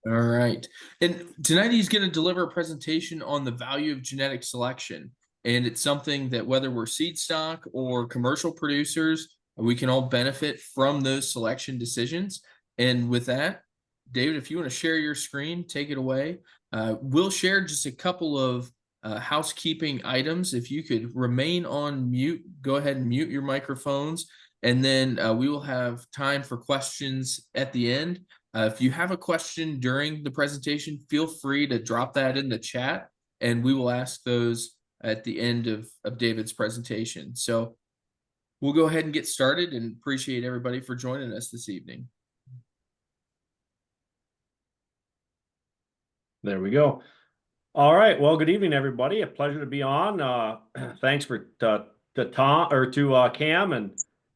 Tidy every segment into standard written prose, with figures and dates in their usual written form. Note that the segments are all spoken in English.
All right. And tonight he's going to deliver a presentation on the value of genetic selection. And it's something that whether we're seed stock or commercial producers, we can all benefit from those selection decisions. And with that, David, if you want to share your screen, take it away. We'll share just a couple of housekeeping items. If you could remain on mute, go ahead and mute your microphones. And then we will have time for questions at the end. If you have a question during the presentation, feel free to drop that in the chat, and we will ask those at the end of David's presentation. So we'll go ahead and get started, and appreciate everybody for joining us this evening. There we go. All right. Well, good evening, everybody. A pleasure to be on. Thanks to Tom or to Cam and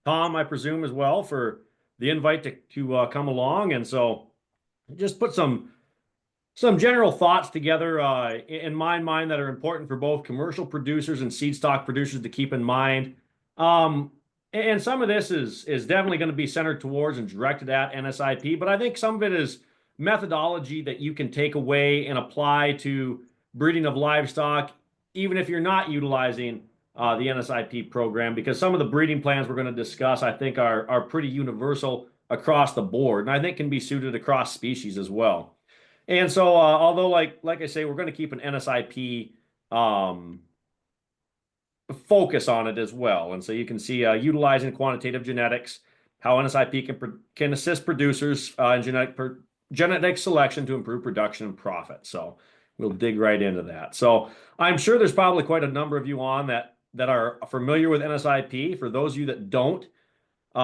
Tom, I presume, as well, for the invite to come along. And so, just put some general thoughts together in my mind that are important for both commercial producers and seed stock producers to keep in mind. And some of this is definitely going to be centered towards and directed at NSIP, but I think some of it is methodology that you can take away and apply to breeding of livestock, even if you're not utilizing the NSIP program, because some of the breeding plans we're going to discuss, I think, are pretty universal across the board, and I think can be suited across species as well. And so, although, like I say, we're going to keep an NSIP focus on it as well. And so you can see utilizing quantitative genetics, how NSIP can assist producers in genetic selection to improve production and profit. So we'll dig right into that. So I'm sure there's probably quite a number of you on that are familiar with NSIP. For those of you that don't, we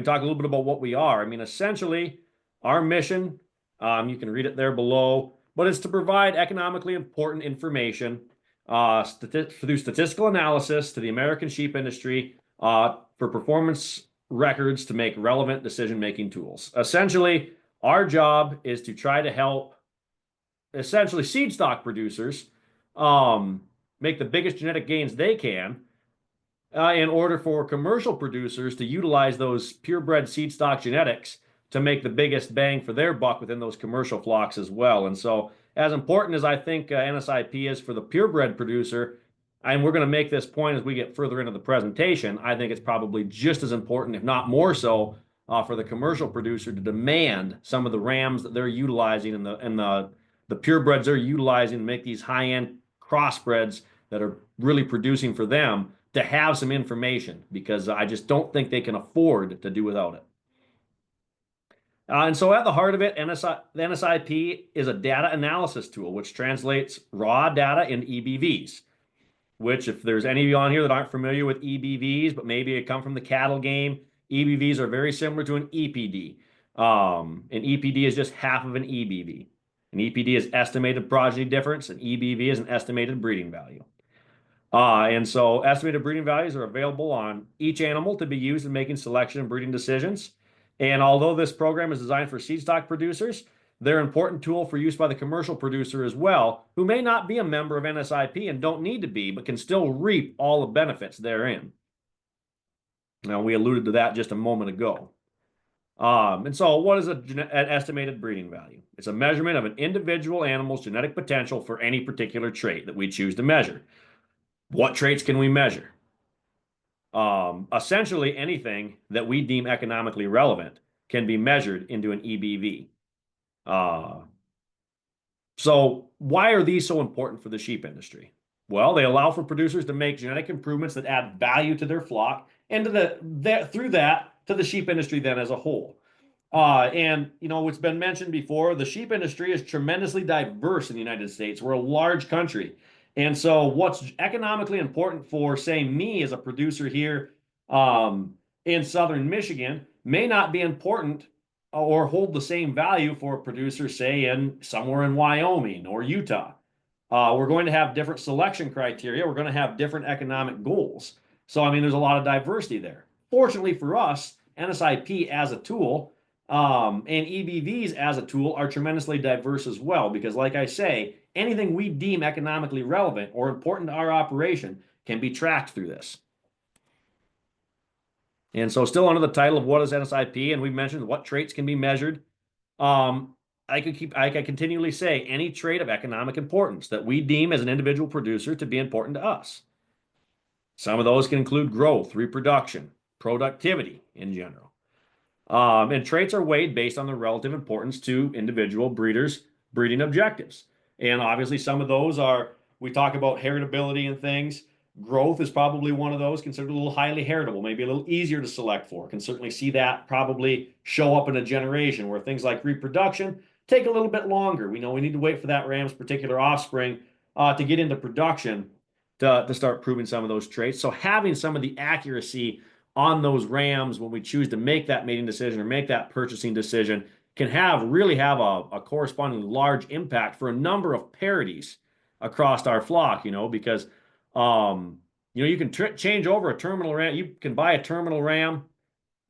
can talk a little bit about what we are. I mean, essentially, our mission, you can read it there below, but it's to provide economically important information through statistical analysis to the American sheep industry for performance records to make relevant decision-making tools. Essentially, our job is to try to help essentially seed stock producers make the biggest genetic gains they can in order for commercial producers to utilize those purebred seed stock genetics to make the biggest bang for their buck within those commercial flocks as well. And so, as important as I think NSIP is for the purebred producer, and we're going to make this point as we get further into the presentation, I think it's probably just as important, if not more so, for the commercial producer to demand some of the rams that they're utilizing and the purebreds they're utilizing to make these high-end crossbreds that are really producing for them to have some information, because I just don't think they can afford to do without it. And so at the heart of it, the NSIP is a data analysis tool, which translates raw data into EBVs, which, if there's any of you on here that aren't familiar with EBVs, but maybe it come from the cattle game, EBVs are very similar to an EPD. An EPD is just half of an EBV. An EPD is estimated progeny difference, and EBV is an estimated breeding value. And so estimated breeding values are available on each animal to be used in making selection and breeding decisions. And although this program is designed for seed stock producers, they're an important tool for use by the commercial producer as well, who may not be a member of NSIP and don't need to be, but can still reap all the benefits therein. Now, we alluded to that just a moment ago. And so what is an estimated breeding value? It's a measurement of an individual animal's genetic potential for any particular trait that we choose to measure. What traits can we measure? Essentially, anything that we deem economically relevant can be measured into an EBV. So why are these so important for the sheep industry? Well, they allow for producers to make genetic improvements that add value to their flock and through that to the sheep industry then as a whole. And, you know, it's been mentioned before, the sheep industry is tremendously diverse in the United States. We're a large country. And so what's economically important for, say, me as a producer here in southern Michigan may not be important or hold the same value for a producer, say, somewhere in Wyoming or Utah. We're going to have different selection criteria. We're going to have different economic goals. So, I mean, there's a lot of diversity there. Fortunately for us, NSIP as a tool and EBVs as a tool are tremendously diverse as well, because, like I say, anything we deem economically relevant or important to our operation can be tracked through this. And so, still under the title of what is NSIP, and we mentioned what traits can be measured. I could continually say any trait of economic importance that we deem as an individual producer to be important to us. Some of those can include growth, reproduction, productivity in general. And traits are weighed based on the relative importance to individual breeders' breeding objectives. And obviously, some of those are, we talk about heritability and things. Growth is probably one of those, considered a little highly heritable, maybe a little easier to select for. Can certainly see that probably show up in a generation where things like reproduction take a little bit longer. We know we need to wait for that ram's particular offspring to get into production to start proving some of those traits. So having some of the accuracy on those rams when we choose to make that mating decision or make that purchasing decision can really have a corresponding large impact for a number of parities across our flock, because you can change over a terminal ram. You can buy a terminal ram.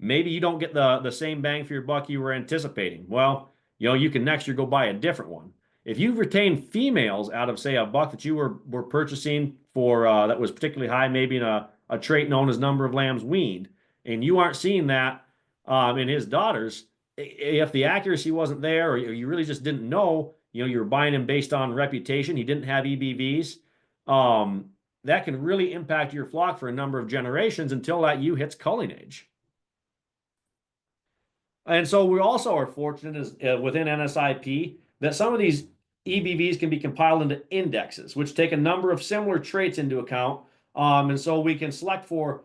Maybe you don't get the same bang for your buck you were anticipating. Well, you can next year go buy a different one. If you've retained females out of, say, a buck that you were purchasing for that was particularly high, maybe in a trait known as number of lambs weaned, and you aren't seeing that in his daughters, if the accuracy wasn't there or you really just didn't know, you were buying him based on reputation, he didn't have EBVs, that can really impact your flock for a number of generations until that ewe hits culling age. And so we also are fortunate within NSIP that some of these EBVs can be compiled into indexes, which take a number of similar traits into account. And so we can select for,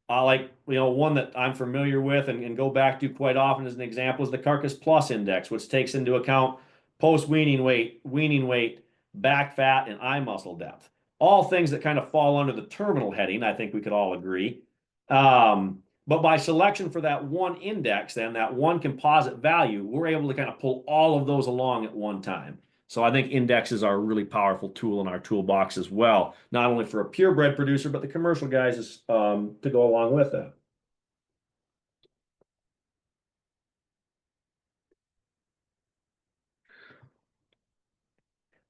one that I'm familiar with and go back to quite often as an example is the Carcass Plus Index, which takes into account post-weaning weight, back fat, and eye muscle depth. All things that kind of fall under the terminal heading, I think we could all agree. But by selection for that one index, then that one composite value, we're able to kind of pull all of those along at one time. So I think indexes are a really powerful tool in our toolbox as well, not only for a purebred producer, but the commercial guys to go along with that.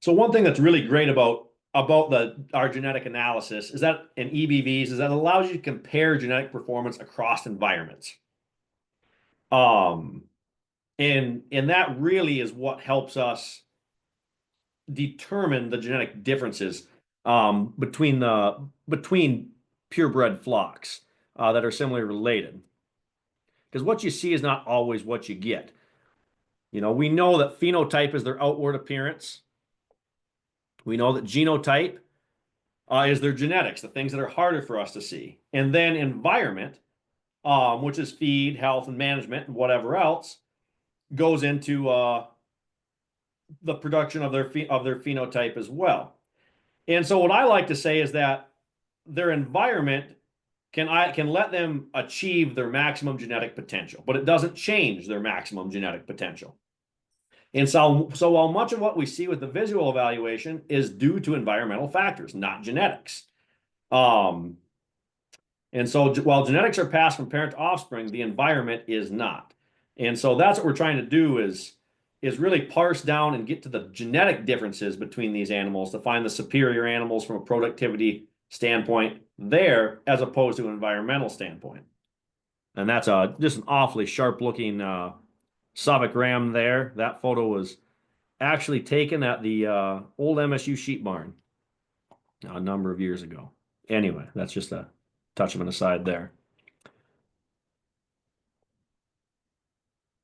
So one thing that's really great about our genetic analysis is that in EBVs is that it allows you to compare genetic performance across environments. And that really is what helps us determine the genetic differences between purebred flocks that are similarly related. Because what you see is not always what you get. We know that phenotype is their outward appearance. We know that genotype is their genetics, the things that are harder for us to see. And then environment, which is feed, health, and management, and whatever else, goes into the production of their phenotype as well. And so what I like to say is that their environment can let them achieve their maximum genetic potential, but it doesn't change their maximum genetic potential. And so while much of what we see with the visual evaluation is due to environmental factors, not genetics. And so while genetics are passed from parent to offspring, the environment is not. And so that's what we're trying to do is really parse down and get to the genetic differences between these animals to find the superior animals from a productivity standpoint there, as opposed to an environmental standpoint. And that's just an awfully sharp looking Suffolk ram there. That photo was actually taken at the old MSU sheep barn a number of years ago. Anyway, that's just a touch of an aside there.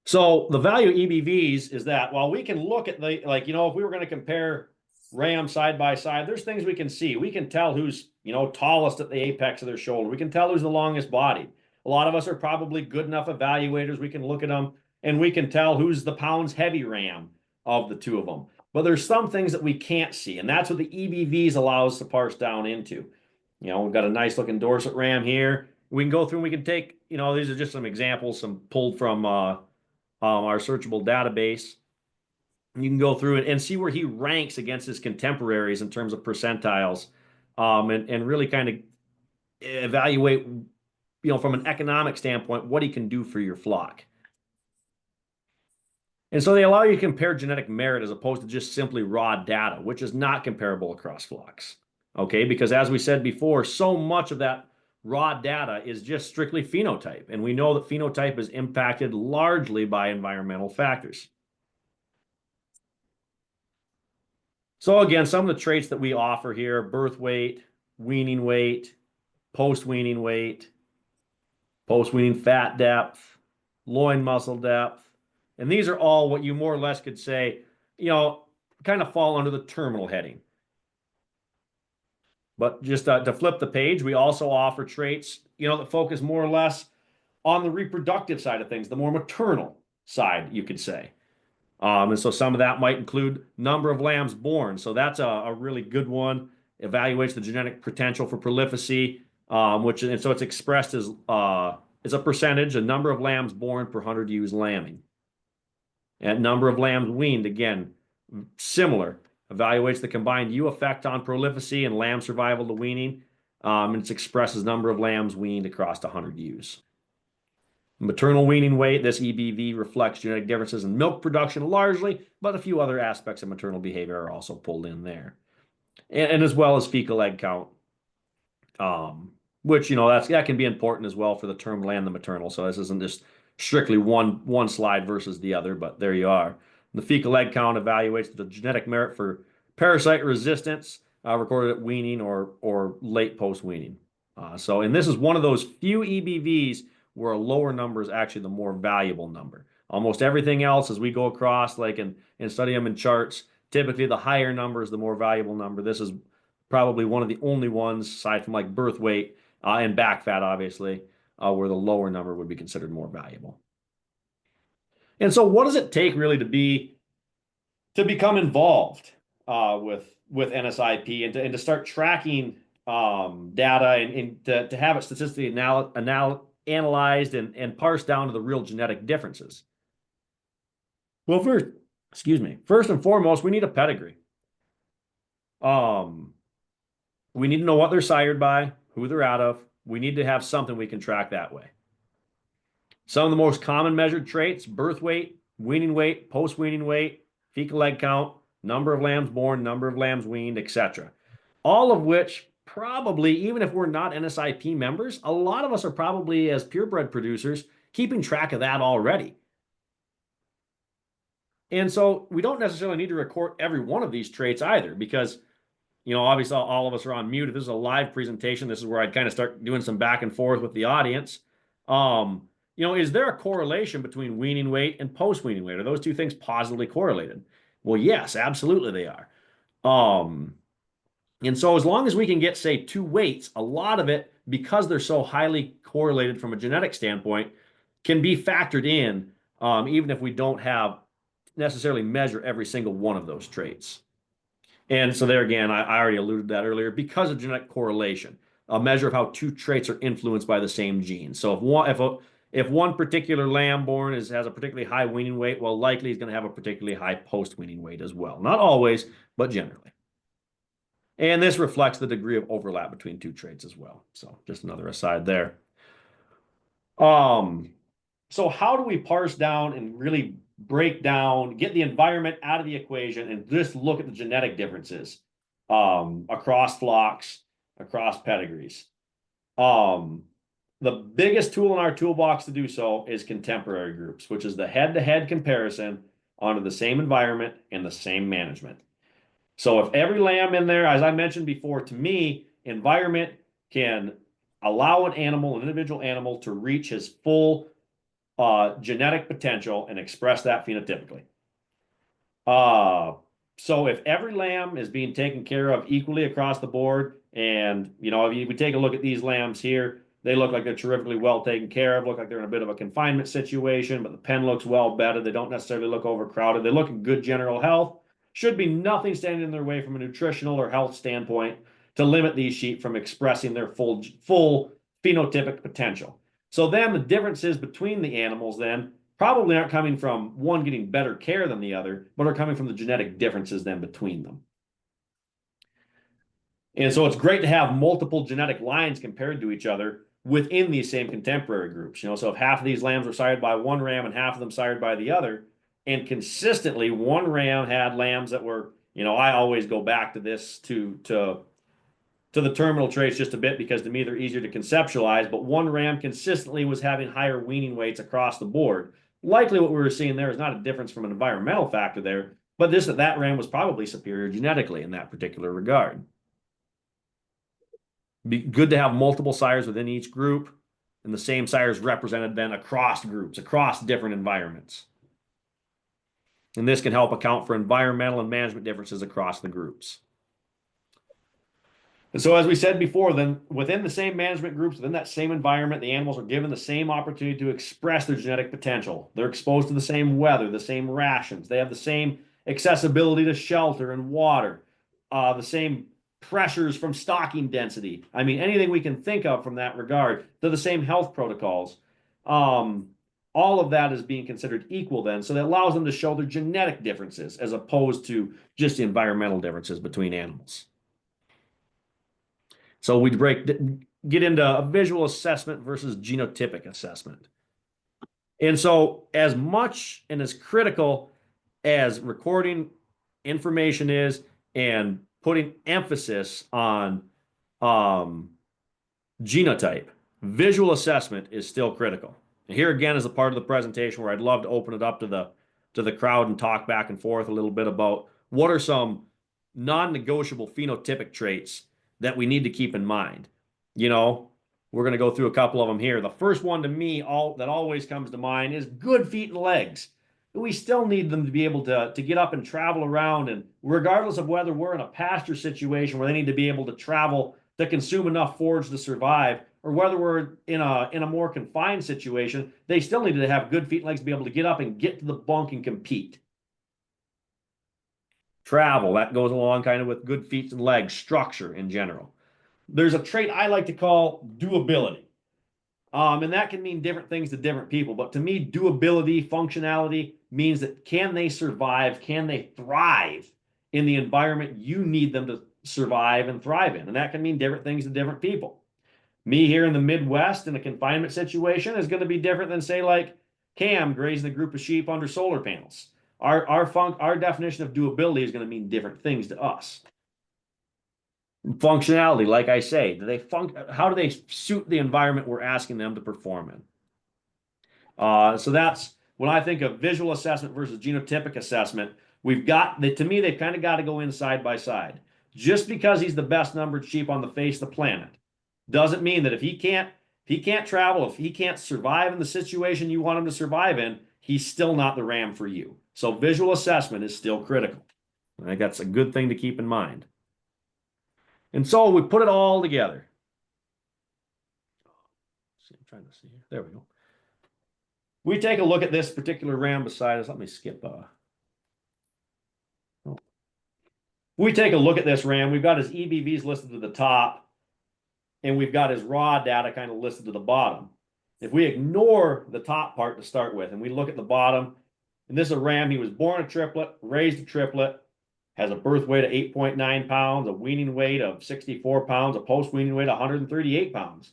So the value of EBVs is that while we can look at if we were going to compare rams side by side, there's things we can see. We can tell who's, tallest at the apex of their shoulder. We can tell who's the longest body. A lot of us are probably good enough evaluators. We can look at them and we can tell who's the pounds heavy ram of the two of them. But there's some things that we can't see, and that's what the EBVs allow us to parse down into. We've got a nice looking Dorset ram here. We can go through and we can take, these are just some examples, some pulled from our searchable database. You can go through it and see where he ranks against his contemporaries in terms of percentiles, and really kind of evaluate, from an economic standpoint, what he can do for your flock. And so they allow you to compare genetic merit as opposed to just simply raw data, which is not comparable across flocks. Okay, because as we said before, so much of that raw data is just strictly phenotype. And we know that phenotype is impacted largely by environmental factors. So again, some of the traits that we offer here: birth weight, weaning weight, post-weaning weight, post-weaning fat depth, loin muscle depth. And these are all what you more or less could say, kind of fall under the terminal heading. But just to flip the page, we also offer traits, that focus more or less on the reproductive side of things, the more maternal side, you could say. And so some of that might include number of lambs born. So that's a really good one. Evaluates the genetic potential for prolificacy, and so it's expressed as a percentage, a number of lambs born per 100 ewes lambing. And number of lambs weaned, again, similar. Evaluates the combined ewe effect on prolificacy and lamb survival to weaning. And it's expressed as number of lambs weaned across 100 ewes. Maternal weaning weight, this EBV reflects genetic differences in milk production largely, but a few other aspects of maternal behavior are also pulled in there. And as well as fecal egg count, which, that can be important as well for the terminal and the maternal. So this isn't just strictly one slide versus the other, but there you are. The fecal egg count evaluates the genetic merit for parasite resistance recorded at weaning or late post-weaning. And this is one of those few EBVs where a lower number is actually the more valuable number. Almost everything else, as we go across, like and study them in charts, typically the higher number is the more valuable number. This is probably one of the only ones, aside from like birth weight and back fat, obviously, where the lower number would be considered more valuable. And so what does it take really to become involved with NSIP and to start tracking data and to have it statistically analyzed and parsed down to the real genetic differences? Well, first and foremost, we need a pedigree. We need to know what they're sired by, who they're out of. We need to have something we can track that way. Some of the most common measured traits: birth weight, weaning weight, post-weaning weight, fecal egg count, number of lambs born, number of lambs weaned, etc. All of which probably, even if we're not NSIP members, a lot of us are probably, as purebred producers, keeping track of that already. And so we don't necessarily need to record every one of these traits either, because, obviously all of us are on mute. If this is a live presentation, this is where I'd kind of start doing some back and forth with the audience. Is there a correlation between weaning weight and post-weaning weight? Are those two things positively correlated? Well, yes, absolutely they are. And so as long as we can get, say, two weights, a lot of it, because they're so highly correlated from a genetic standpoint, can be factored in, even if we don't have necessarily measure every single one of those traits. And so there again, I already alluded to that earlier, because of genetic correlation, a measure of how two traits are influenced by the same gene. So if one particular lamb born has a particularly high weaning weight, well, likely he's going to have a particularly high post-weaning weight as well. Not always, but generally. And this reflects the degree of overlap between two traits as well. So just another aside there. So how do we parse down and really break down, get the environment out of the equation, and just look at the genetic differences across flocks, across pedigrees? The biggest tool in our toolbox to do so is contemporary groups, which is the head-to-head comparison onto the same environment and the same management. So if every lamb in there, as I mentioned before, to me, environment can allow an individual animal, to reach his full genetic potential and express that phenotypically. So if every lamb is being taken care of equally across the board, and, if we take a look at these lambs here, they look like they're terrifically well taken care of, look like they're in a bit of a confinement situation, but the pen looks well bedded. They don't necessarily look overcrowded. They look in good general health. Should be nothing standing in their way from a nutritional or health standpoint to limit these sheep from expressing their full phenotypic potential. So then the differences between the animals then probably aren't coming from one getting better care than the other, but are coming from the genetic differences then between them. And so it's great to have multiple genetic lines compared to each other within these same contemporary groups. So if half of these lambs were sired by one ram and half of them sired by the other, and consistently one ram had lambs that were, I always go back to this to the terminal traits just a bit, because to me they're easier to conceptualize, but one ram consistently was having higher weaning weights across the board. Likely what we were seeing there is not a difference from an environmental factor there, but that ram was probably superior genetically in that particular regard. Be good to have multiple sires within each group, and the same sires represented then across groups, across different environments. And this can help account for environmental and management differences across the groups. And so, as we said before, then within the same management groups, within that same environment, the animals are given the same opportunity to express their genetic potential. They're exposed to the same weather, the same rations. They have the same accessibility to shelter and water, the same pressures from stocking density. I mean, anything we can think of from that regard. They're the same health protocols. All of that is being considered equal then. So that allows them to show their genetic differences as opposed to just the environmental differences between animals. So we get into a visual assessment versus genotypic assessment. And so as much and as critical as recording information is and putting emphasis on genotype, visual assessment is still critical. And here again is a part of the presentation where I'd love to open it up to the crowd and talk back and forth a little bit about what are some non-negotiable phenotypic traits that we need to keep in mind. You know, we're going to go through a couple of them here. The first one to me, that always comes to mind is good feet and legs. We still need them to be able to get up and travel around, and regardless of whether we're in a pasture situation where they need to be able to travel to consume enough forage to survive, or whether we're in a more confined situation, they still need to have good feet and legs to be able to get up and get to the bunk and compete. Travel, that goes along kind of with good feet and legs, structure in general. There's a trait I like to call doability. And that can mean different things to different people. But to me, doability, functionality means that can they survive? Can they thrive in the environment you need them to survive and thrive in? And that can mean different things to different people. Me here in the Midwest in a confinement situation is going to be different than, say, like Cam grazing a group of sheep under solar panels. Our definition of doability is going to mean different things to us. Functionality, like I say, how do they suit the environment we're asking them to perform in? So that's when I think of visual assessment versus genotypic assessment. To me, they've kind of got to go in side by side. Just because he's the best numbered sheep on the face of the planet doesn't mean that if he can't travel, if he can't survive in the situation you want him to survive in, he's still not the ram for you. So visual assessment is still critical. I think that's a good thing to keep in mind. And so we put it all together. I'm trying to see here. There we go. We take a look at this particular ram beside us. Let me skip. We take a look at this ram. We've got his EBVs listed to the top, and we've got his raw data kind of listed to the bottom. If we ignore the top part to start with, and we look at the bottom, and this is a ram, he was born a triplet, raised a triplet, has a birth weight of 8.9 pounds, a weaning weight of 64 pounds, a post-weaning weight of 138 pounds.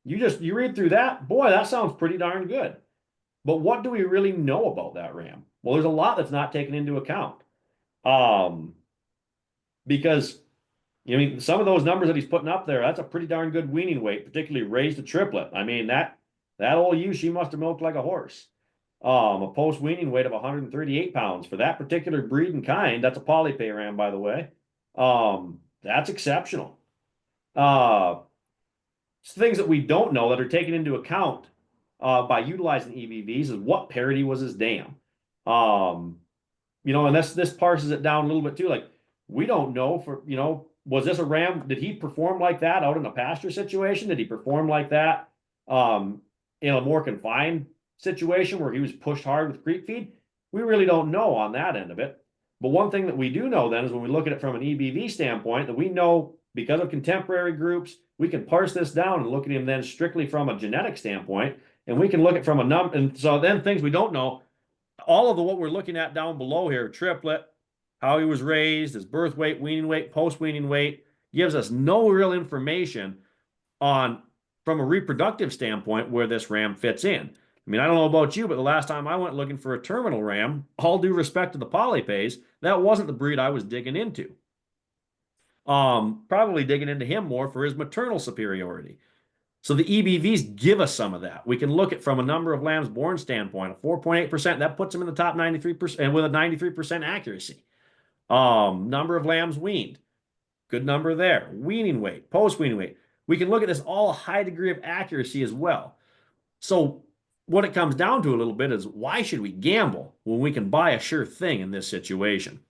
You read through that, boy, that sounds pretty darn good. But what do we really know about that ram? Well, there's a lot that's not taken into account. Because, I mean, some of those numbers that he's putting up there, that's a pretty darn good weaning weight, particularly raised a triplet. I mean, that old ewe, she must have milked like a horse. A post-weaning weight of 138 pounds. For that particular breed and kind, that's a polypay ram, by the way. That's exceptional. Things that we don't know that are taken into account by utilizing EBVs is what parity was his dam. And this parses it down a little bit too. Like, we don't know was this a ram? Did he perform like that out in a pasture situation? Did he perform like that in a more confined situation where he was pushed hard with creep feed? We really don't know on that end of it. But one thing that we do know then is when we look at it from an EBV standpoint, that we know because of contemporary groups, we can parse this down and look at him then strictly from a genetic standpoint, and we can look at from a number. And so then things we don't know, all of what we're looking at down below here, triplet, how he was raised, his birth weight, weaning weight, post-weaning weight, gives us no real information on, from a reproductive standpoint, where this ram fits in. I mean, I don't know about you, but the last time I went looking for a terminal ram, all due respect to the polypays, that wasn't the breed I was digging into. Probably digging into him more for his maternal superiority. So the EBVs give us some of that. We can look at from a number of lambs born standpoint, a 4.8%, that puts them in the top 93% and with a 93% accuracy. Number of lambs weaned, good number there. Weaning weight, post-weaning weight. We can look at this all a high degree of accuracy as well. So what it comes down to a little bit is why should we gamble when we can buy a sure thing in this situation?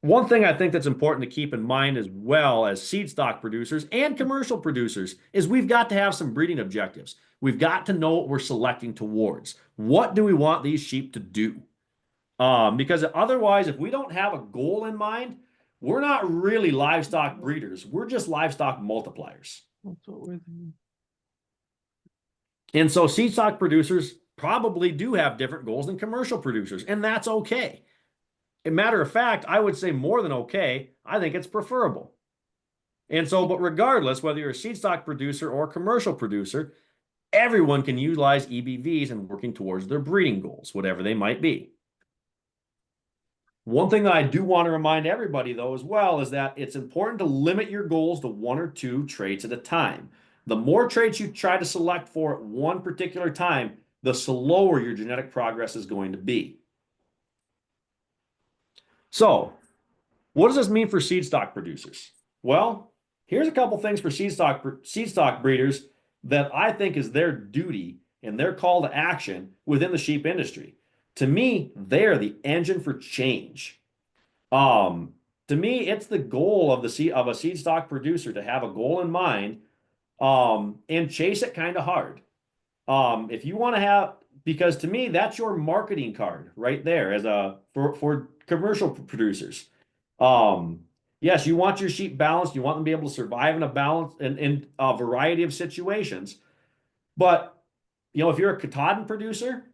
One thing I think that's important to keep in mind as well as seed stock producers and commercial producers is we've got to have some breeding objectives. We've got to know what we're selecting towards. What do we want these sheep to do? Because otherwise, if we don't have a goal in mind, we're not really livestock breeders. We're just livestock multipliers. That's what we're doing. And so seed stock producers probably do have different goals than commercial producers, and that's okay. A matter of fact, I would say more than okay. I think it's preferable. And so, but regardless, whether you're a seed stock producer or a commercial producer, everyone can utilize EBVs in working towards their breeding goals, whatever they might be. One thing that I do want to remind everybody, though, as well, is that it's important to limit your goals to 1 or 2 traits at a time. The more traits you try to select for at one particular time, the slower your genetic progress is going to be. So, what does this mean for seed stock producers? Well, here's a couple things for seed stock breeders that I think is their duty and their call to action within the sheep industry. To me, they're the engine for change. To me, it's the goal of a seed stock producer to have a goal in mind, and chase it kind of hard. If you want to have, because to me, that's your marketing card right there as for commercial producers. Yes, you want your sheep balanced. You want them to be able to survive in a balance in a variety of situations. But, if you're a Katahdin producer,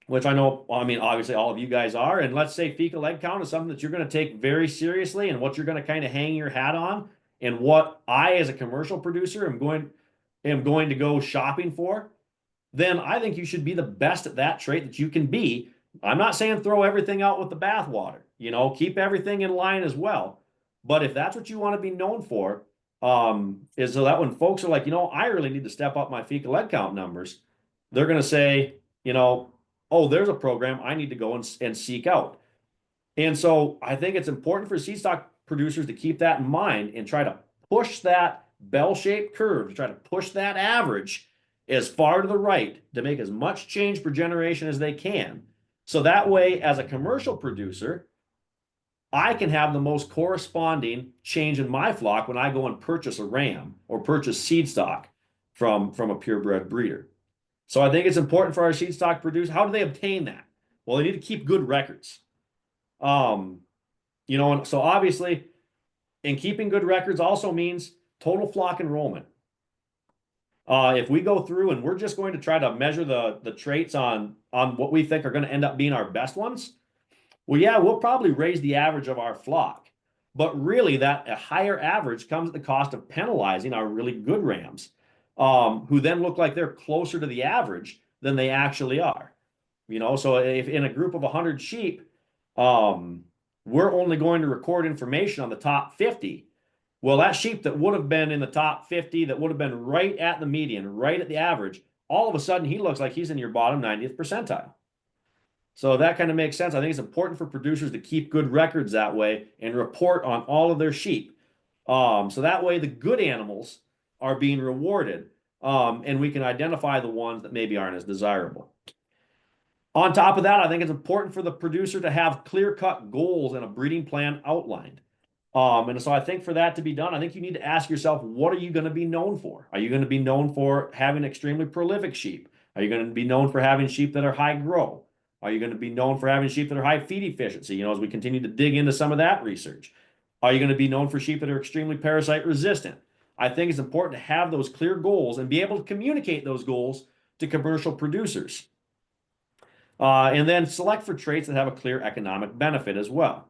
which I know, I mean, obviously all of you guys are, and let's say fecal egg count is something that you're going to take very seriously and what you're going to kind of hang your hat on, and what I, as a commercial producer, am going to go shopping for, then I think you should be the best at that trait that you can be. I'm not saying throw everything out with the bathwater, keep everything in line as well. But if that's what you want to be known for, is so that when folks are like, I really need to step up my fecal egg count numbers, they're going to say, oh, there's a program I need to go and seek out. And so I think it's important for seed stock producers to keep that in mind and try to push that bell-shaped curve, to try to push that average as far to the right to make as much change per generation as they can. So that way, as a commercial producer, I can have the most corresponding change in my flock when I go and purchase a ram or purchase seed stock from a purebred breeder. So I think it's important for our seed stock producers. How do they obtain that? Well, they need to keep good records. And so obviously, in keeping good records also means total flock enrollment. If we go through and we're just going to try to measure the traits on what we think are going to end up being our best ones, well, yeah, we'll probably raise the average of our flock. But really, that a higher average comes at the cost of penalizing our really good rams, who then look like they're closer to the average than they actually are. So if in a group of 100 sheep, we're only going to record information on the top 50. Well, that sheep that would have been in the top 50, that would have been right at the median, right at the average, all of a sudden he looks like he's in your bottom 90th percentile. So that kind of makes sense. I think it's important for producers to keep good records that way and report on all of their sheep. So that way the good animals are being rewarded, and we can identify the ones that maybe aren't as desirable. On top of that, I think it's important for the producer to have clear-cut goals and a breeding plan outlined. And so I think for that to be done, I think you need to ask yourself, what are you going to be known for? Are you going to be known for having extremely prolific sheep? Are you going to be known for having sheep that are high grow? Are you going to be known for having sheep that are high feed efficiency? As we continue to dig into some of that research. Are you going to be known for sheep that are extremely parasite resistant? I think it's important to have those clear goals and be able to communicate those goals to commercial producers. And then select for traits that have a clear economic benefit as well.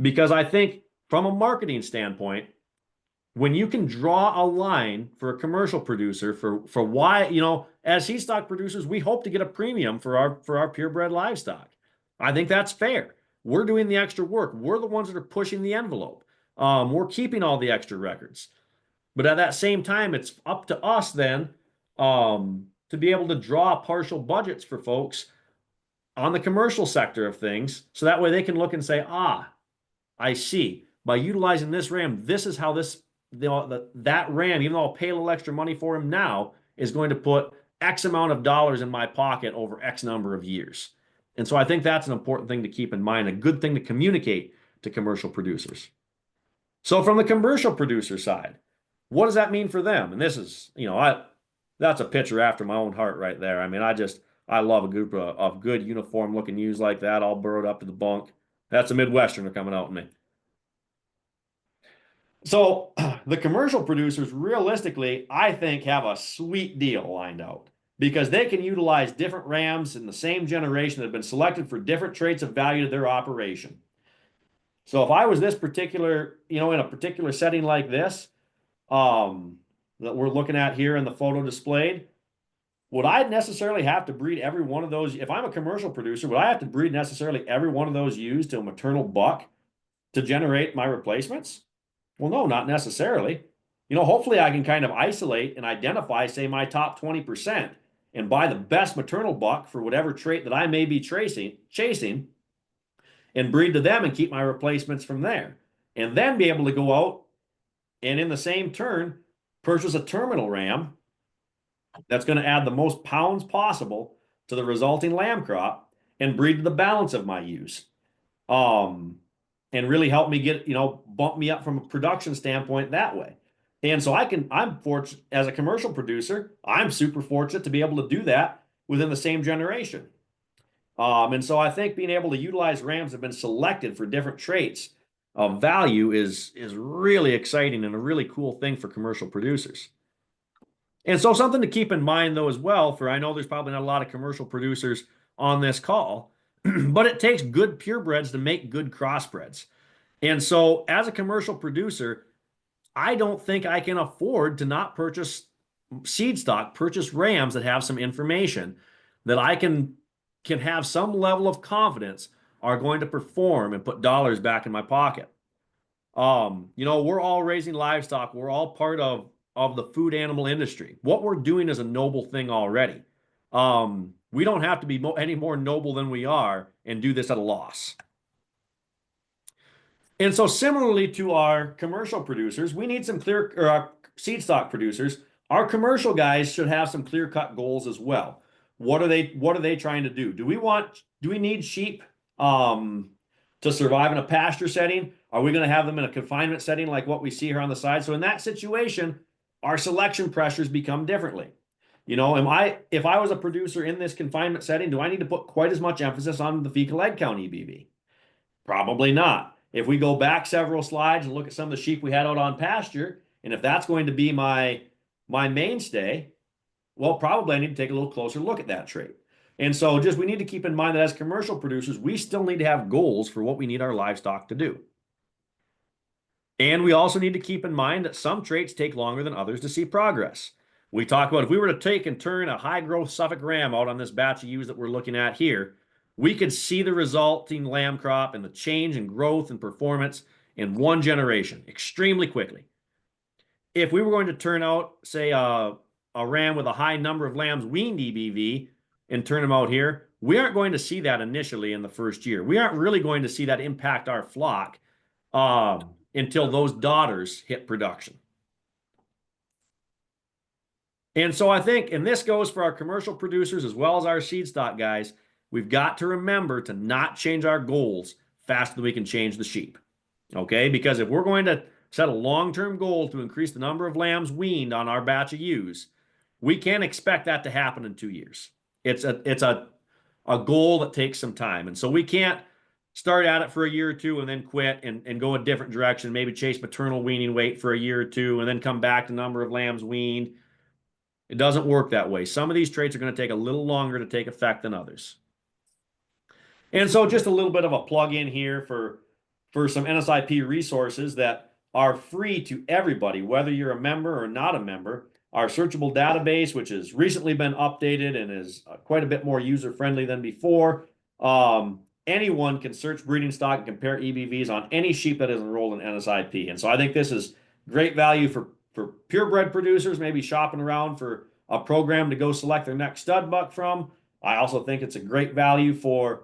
Because I think from a marketing standpoint, when you can draw a line for a commercial producer for why, as seed stock producers, we hope to get a premium for our purebred livestock. I think that's fair. We're doing the extra work. We're the ones that are pushing the envelope. We're keeping all the extra records. But at that same time, it's up to us then to be able to draw partial budgets for folks on the commercial sector of things. So that way they can look and say, ah, I see. By utilizing this RAM, this is how this, that RAM, even though I'll pay a little extra money for him now, is going to put X amount of dollars in my pocket over X number of years. And so I think that's an important thing to keep in mind, a good thing to communicate to commercial producers. So from the commercial producer side, what does that mean for them? And this is, that's a picture after my own heart right there. I mean, I love a group of good uniform looking ewes like that, all burrowed up to the bunk. That's a Midwesterner coming out in me. So the commercial producers, realistically, I think have a sweet deal lined out because they can utilize different rams in the same generation that have been selected for different traits of value to their operation. So if I was this particular, in a particular setting like this, that we're looking at here in the photo displayed, would I necessarily have to breed every one of those? If I'm a commercial producer, would I have to breed necessarily every one of those ewes to a maternal buck to generate my replacements? Well, no, not necessarily. Hopefully I can kind of isolate and identify, say, my top 20% and buy the best maternal buck for whatever trait that I may be chasing and breed to them and keep my replacements from there. And then be able to go out and in the same turn, purchase a terminal ram that's going to add the most pounds possible to the resulting lamb crop and breed to the balance of my ewes. And really help me get, bump me up from a production standpoint that way. And so I'm fortunate as a commercial producer, I'm super fortunate to be able to do that within the same generation. And so I think being able to utilize rams that have been selected for different traits of value is really exciting and a really cool thing for commercial producers. And so something to keep in mind though as well, for I know there's probably not a lot of commercial producers on this call, but it takes good purebreds to make good crossbreds. And so as a commercial producer, I don't think I can afford to not purchase seed stock, purchase rams that have some information that I can have some level of confidence are going to perform and put dollars back in my pocket. We're all raising livestock. We're all part of the food animal industry. What we're doing is a noble thing already. We don't have to be any more noble than we are and do this at a loss. And so similarly to our commercial producers, we need some clear, or our seed stock producers, our commercial guys should have some clear-cut goals as well. What are they trying to do? Do we need sheep to survive in a pasture setting? Are we going to have them in a confinement setting like what we see here on the side? So in that situation, our selection pressures become differently. If I was a producer in this confinement setting, do I need to put quite as much emphasis on the fecal egg count EBV? Probably not. If we go back several slides and look at some of the sheep we had out on pasture, and if that's going to be my mainstay, well, probably I need to take a little closer look at that trait. And so we need to keep in mind that as commercial producers, we still need to have goals for what we need our livestock to do. And we also need to keep in mind that some traits take longer than others to see progress. We talk about if we were to take and turn a high growth Suffolk ram out on this batch of ewes that we're looking at here, we could see the resulting lamb crop and the change in growth and performance in one generation extremely quickly. If we were going to turn out, say, a ram with a high number of lambs weaned EBV and turn them out here, we aren't going to see that initially in the first year. We aren't really going to see that impact our flock until those daughters hit production. And so I think, and this goes for our commercial producers as well as our seed stock guys, we've got to remember to not change our goals faster than we can change the sheep. Okay? Because if we're going to set a long-term goal to increase the number of lambs weaned on our batch of ewes, we can't expect that to happen in 2 years. It's a goal that takes some time. And so we can't start at it for a year or two and then quit and go a different direction, maybe chase maternal weaning weight for a year or two and then come back to number of lambs weaned. It doesn't work that way. Some of these traits are going to take a little longer to take effect than others. And so just a little bit of a plug in here for some NSIP resources that are free to everybody, whether you're a member or not a member. Our searchable database, which has recently been updated and is quite a bit more user-friendly than before. anyone can search breeding stock and compare EBVs on any sheep that is enrolled in NSIP. And so I think this is great value for purebred producers, maybe shopping around for a program to go select their next stud buck from. I also think it's a great value for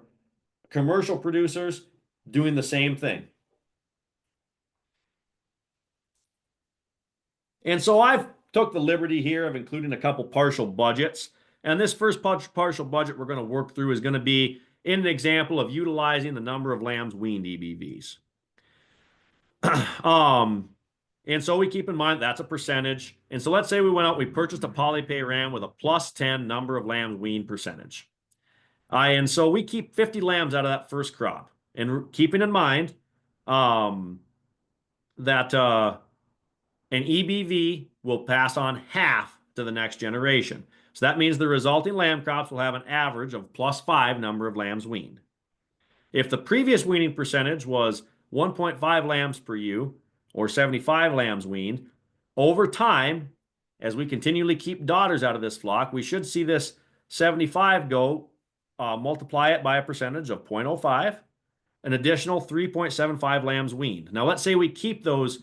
commercial producers doing the same thing. And so I've took the liberty here of including a couple partial budgets. And this first partial budget we're going to work through is going to be in an example of utilizing the number of lambs weaned EBVs. And so we keep in mind that's a percentage. And so let's say we went out, we purchased a polypay ram with a +10 number of lambs weaned percentage. And so we keep 50 lambs out of that first crop. And keeping in mind that an EBV will pass on half to the next generation. So that means the resulting lamb crops will have an average of +5 number of lambs weaned. If the previous weaning percentage was 1.5 lambs per ewe, or 75 lambs weaned, over time, as we continually keep daughters out of this flock, we should see this 75 go multiply it by a percentage of 0.05, an additional 3.75 lambs weaned. Now, let's say we keep those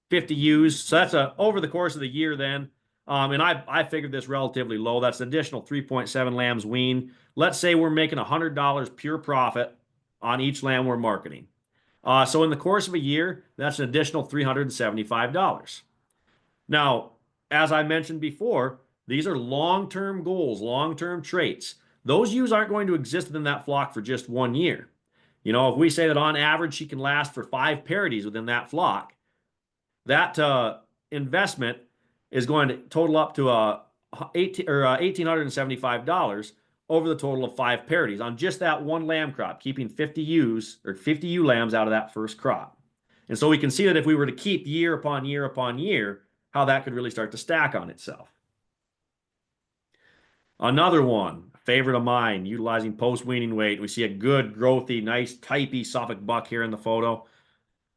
50 ewes. So that's over the course of the year then. And I figured this relatively low. That's an additional 3.7 lambs weaned. Let's say we're making $100 pure profit on each lamb we're marketing. So in the course of a year, that's an additional $375. Now, as I mentioned before, these are long-term goals, long-term traits. Those ewes aren't going to exist within that flock for just 1 year. You know, if we say that on average she can last for 5 parities within that flock, that investment is going to total up to $1,875 over the total of 5 parities on just that one lamb crop, keeping 50 ewes or 50 ewe lambs out of that first crop. And so we can see that if we were to keep year upon year upon year, how that could really start to stack on itself. Another one, a favorite of mine, utilizing post-weaning weight. We see a good, growthy, nice, typey Suffolk buck here in the photo.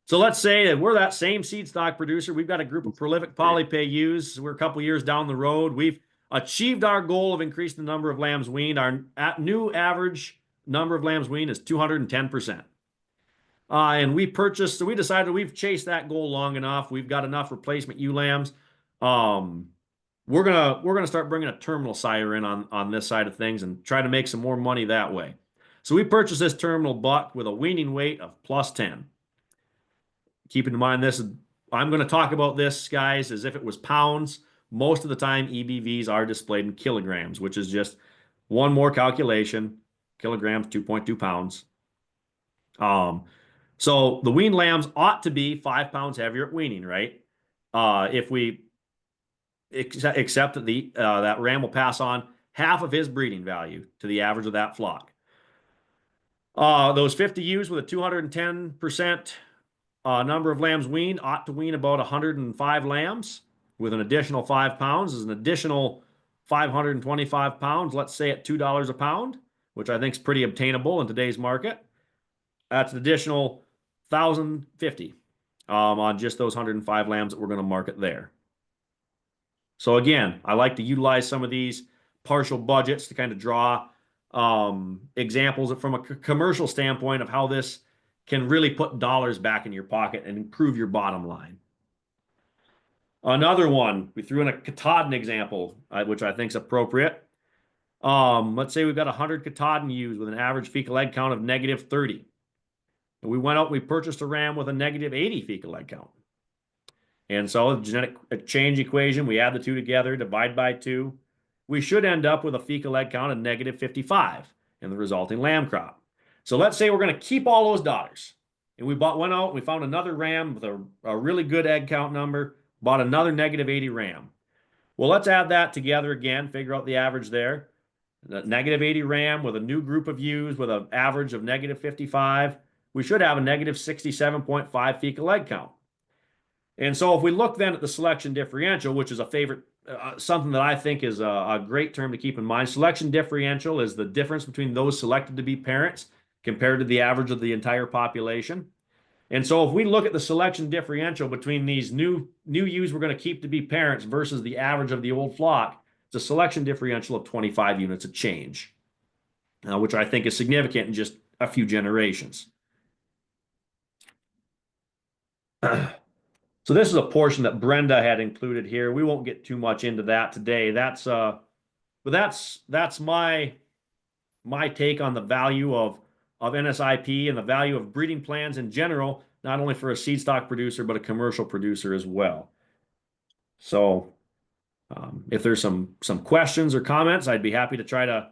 So let's say that we're that same seed stock producer. We've got a group of prolific polypay ewes. We're a couple years down the road. We've achieved our goal of increasing the number of lambs weaned. Our new average number of lambs weaned is 210%. And we decided we've chased that goal long enough. We've got enough replacement ewe lambs. We're gonna start bringing a terminal sire in on this side of things and try to make some more money that way. So we purchased this terminal buck with a weaning weight of +10. Keeping in mind this, I'm going to talk about this, guys, as if it was pounds. Most of the time, EBVs are displayed in kilograms, which is just one more calculation. Kilograms, 2.2 pounds. So the weaned lambs ought to be 5 pounds heavier at weaning, right? If we accept that that ram will pass on half of his breeding value to the average of that flock. Those 50 ewes with a 210% number of lambs weaned ought to wean about 105 lambs with an additional 5 pounds is an additional 525 pounds, let's say at $2 a pound, which I think is pretty obtainable in today's market. That's an additional 1,050 on just those 105 lambs that we're going to market there. So again, I like to utilize some of these partial budgets to kind of draw examples from a commercial standpoint of how this can really put dollars back in your pocket and improve your bottom line. Another one, we threw in a Katahdin example, which I think is appropriate. Let's say we've got 100 Katahdin ewes with an average fecal egg count of -30. And we went out, we purchased a ram with a -80 fecal egg count. And so the genetic change equation, we add the two together, divide by 2. We should end up with a fecal egg count of -55 in the resulting lamb crop. So let's say we're going to keep all those daughters. And we went out, we found another ram with a really good egg count number, bought another -80 ram. Well, let's add that together again, figure out the average there. The -80 ram with a new group of ewes with an average of -55. We should have a -67.5 fecal egg count. And so if we look then at the selection differential, which is a favorite, something that I think is a great term to keep in mind. Selection differential is the difference between those selected to be parents compared to the average of the entire population. And so if we look at the selection differential between these new ewes we're going to keep to be parents versus the average of the old flock, it's a selection differential of 25 units of change, which I think is significant in just a few generations. So this is a portion that Brenda had included here. We won't get too much into that today. But that's my take on the value of NSIP and the value of breeding plans in general, not only for a seed stock producer, but a commercial producer as well. So if there's some questions or comments, I'd be happy to try to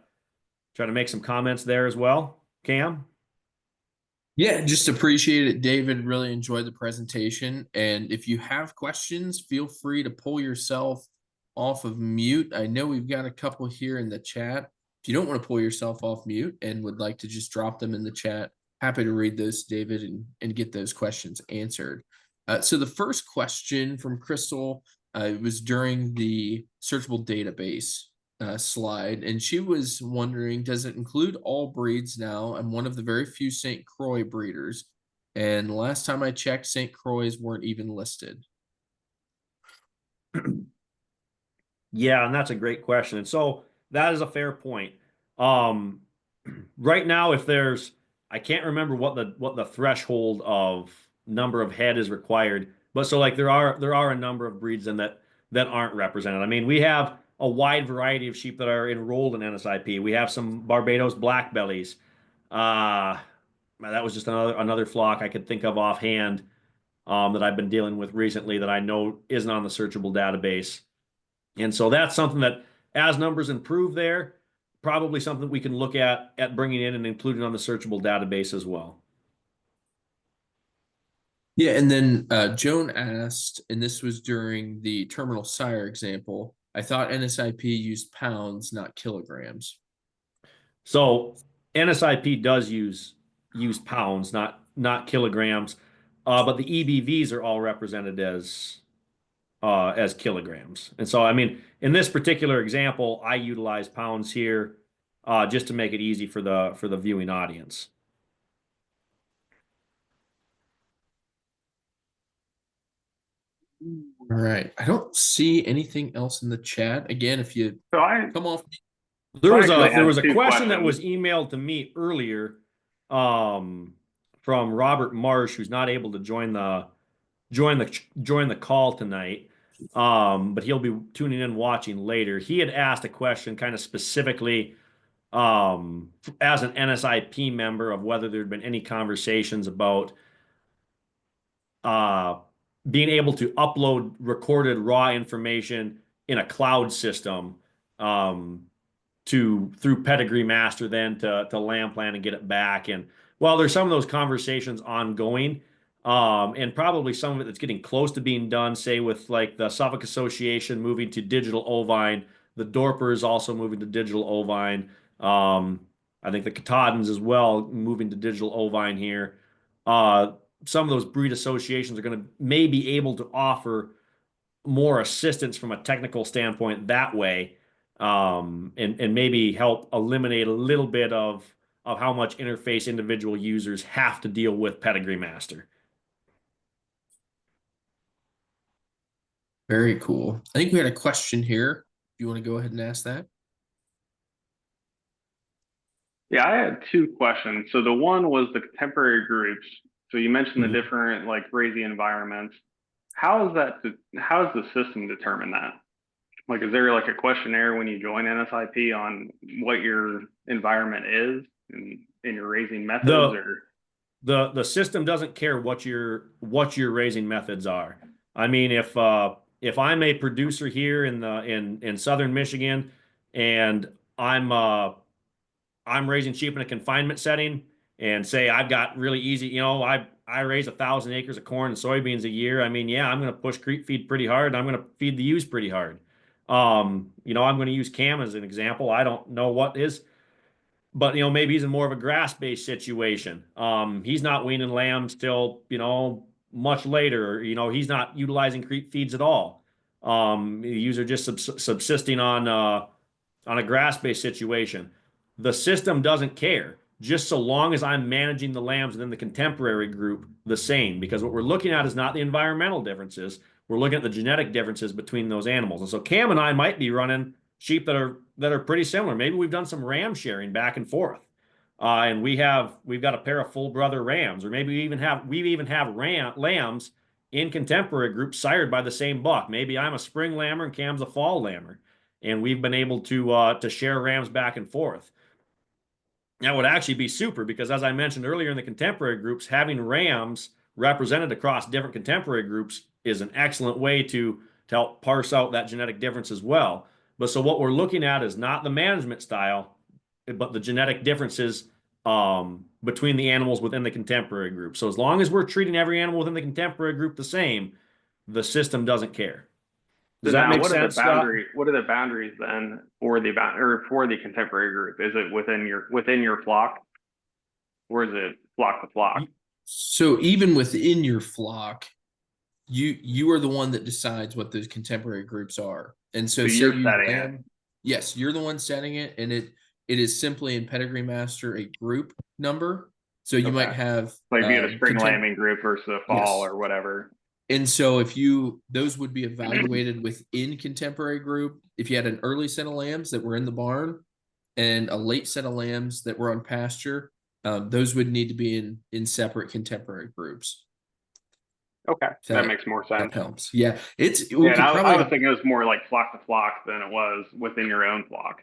make some comments there as well. Cam? Yeah, just appreciate it, David. Really enjoyed the presentation. And if you have questions, feel free to pull yourself off of mute. I know we've got a couple here in the chat. If you don't want to pull yourself off mute and would like to just drop them in the chat, happy to read those, David, and get those questions answered. So the first question from Crystal was during the searchable database slide, and she was wondering, does it include all breeds now? I'm one of the very few St. Croix breeders, and last time I checked, St. Croix weren't even listed. Yeah, and that's a great question. And so that is a fair point. Um, right now, if there's, I can't remember what the threshold of number of head is required, but so like there are a number of breeds in that aren't represented. I mean, we have a wide variety of sheep that are enrolled in NSIP. We have some Barbados black bellies. That was just another flock I could think of offhand that I've been dealing with recently that I know isn't on the searchable database. And so that's something that, as numbers improve there, probably something we can look at bringing in and including on the searchable database as well. Yeah, and then Joan asked, and this was during the terminal sire example, I thought NSIP used pounds, not kilograms. So NSIP does use pounds, not kilograms, but the EBVs are all represented as kilograms. And so, I mean, in this particular example, I utilize pounds here just to make it easy for the viewing audience. All right. I don't see anything else in the chat. Again, if you So I come off. There was a two question that questions. was emailed to me earlier from Robert Marsh, who's not able to join the call tonight. But he'll be tuning in watching later. He had asked a question kind of specifically as an NSIP member of whether there'd been any conversations about being able to upload recorded raw information in a cloud system through Pedigree Master then to Lamb Plan and get it back. And while there's some of those conversations ongoing, and probably some of it that's getting close to being done, say with like the Suffolk Association moving to digital ovine, the Dorper is also moving to digital ovine. I think the Katahdins as well moving to digital ovine here. Some of those breed associations are going to may be able to offer more assistance from a technical standpoint that way, and maybe help eliminate a little bit of how much interface individual users have to deal with Pedigree Master. Very cool. I think we had a question here. Do you want to go ahead and ask that? Yeah, I had two questions. So the one was the contemporary groups. So you mentioned the different like raising environments. How does the system determine that? Like, is there like a questionnaire when you join NSIP on what your environment is and your raising methods, or the system doesn't care what your raising methods are. I mean, if I'm a producer here in southern Michigan and I'm raising sheep in a confinement setting, and say I've got really easy, I raise 1,000 acres of corn and soybeans a year. I mean, yeah, I'm going to push creep feed pretty hard, and I'm going to feed the ewes pretty hard. I'm going to use Cam as an example. I don't know what is, but maybe he's in more of a grass-based situation. He's not weaning lambs till much later. He's not utilizing creep feeds at all. The ewes are just subsisting on a grass-based situation. The system doesn't care, just so long as I'm managing the lambs within the contemporary group the same, because what we're looking at is not the environmental differences. We're looking at the genetic differences between those animals. And so Cam and I might be running sheep that are pretty similar. Maybe we've done some ram sharing back and forth. and we've got a pair of full brother rams, or maybe we even have lambs in contemporary groups sired by the same buck. Maybe I'm a spring lammer and Cam's a fall lammer, and we've been able to share rams back and forth. That would actually be super because, as I mentioned earlier in the contemporary groups, having rams represented across different contemporary groups is an excellent way to help parse out that genetic difference as well. But so what we're looking at is not the management style, but the genetic differences between the animals within the contemporary group. So as long as we're treating every animal within the contemporary group the same, the system doesn't care. So Does that now, make what are the sense, Scott? what are the boundaries then for for the contemporary group? Is it within your flock, or is it flock to flock? So even within your flock, you are the one that decides what those contemporary groups are. And so So say you're you setting it. lamb, yes, you're the one setting it, and it is simply in Pedigree Master a group number. So you might Okay. have Like be it a spring contem- lambing group versus a fall Yes. or whatever. And so if those would be evaluated within contemporary group. If you had an early set of lambs that were in the barn and a late set of lambs that were on pasture, those would need to be in separate contemporary groups. Okay, that That makes more that sense. helps. Yeah, we Yeah, and could I was probably thinking it was more like flock to flock than it was within your own flock.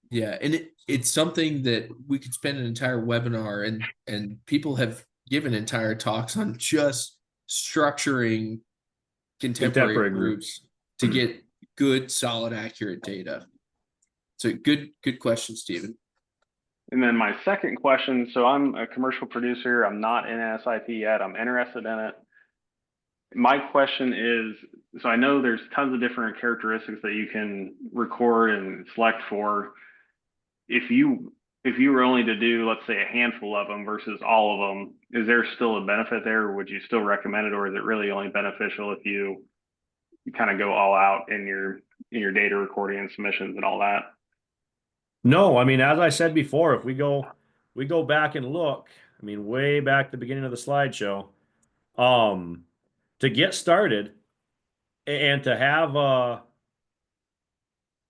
yeah, and it's something that we could spend an entire webinar and people have given entire talks on just structuring contemporary groups to get good, solid, accurate data. So good question, Stephen. And then my second question, so I'm a commercial producer. I'm not in NSIP yet. I'm interested in it. My question is, so I know there's tons of different characteristics that you can record and select for. If you were only to do, let's say, a handful of them versus all of them, is there still a benefit there? Or would you still recommend it, or is it really only beneficial if you kind of go all out in your data recording and submissions and all that? No, I mean, as I said before, if we go back and look, I mean, way back at the beginning of the slideshow, to get started and to have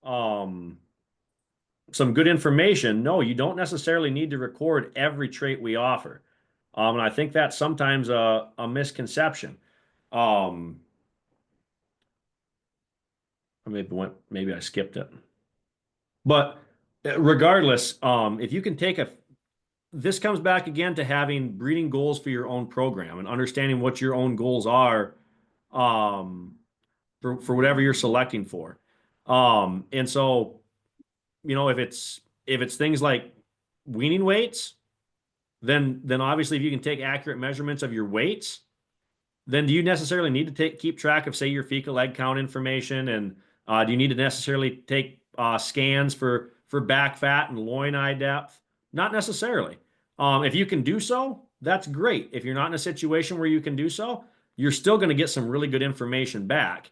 um some good information, no, you don't necessarily need to record every trait we offer. And I think that's sometimes a misconception. Um, maybe I skipped it. But regardless, if you can this comes back again to having breeding goals for your own program and understanding what your own goals are um, for whatever you're selecting for. And so, if it's things like weaning weights, then obviously if you can take accurate measurements of your weights, then do you necessarily need to keep track of, say, your fecal egg count information? And do you need to necessarily take scans for back fat and loin eye depth? Not necessarily. If you can do so, that's great. If you're not in a situation where you can do so, you're still going to get some really good information back.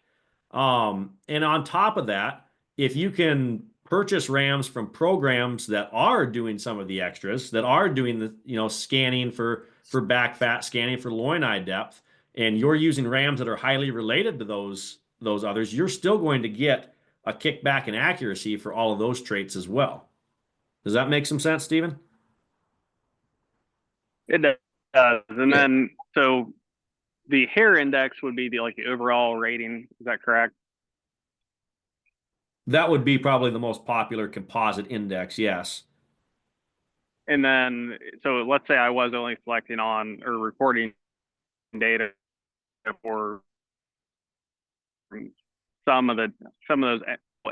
And on top of that, if you can purchase rams from programs that are doing some of the extras, that are doing the scanning for back fat, scanning for loin eye depth, and you're using rams that are highly related to those others, you're still going to get a kickback in accuracy for all of those traits as well. Does that make some sense, Stephen? It does. And Yeah. then, so the hair index would be the overall rating. Is that correct? That would be probably the most popular composite index, yes. And then, so let's say I was only selecting on or recording data for some of those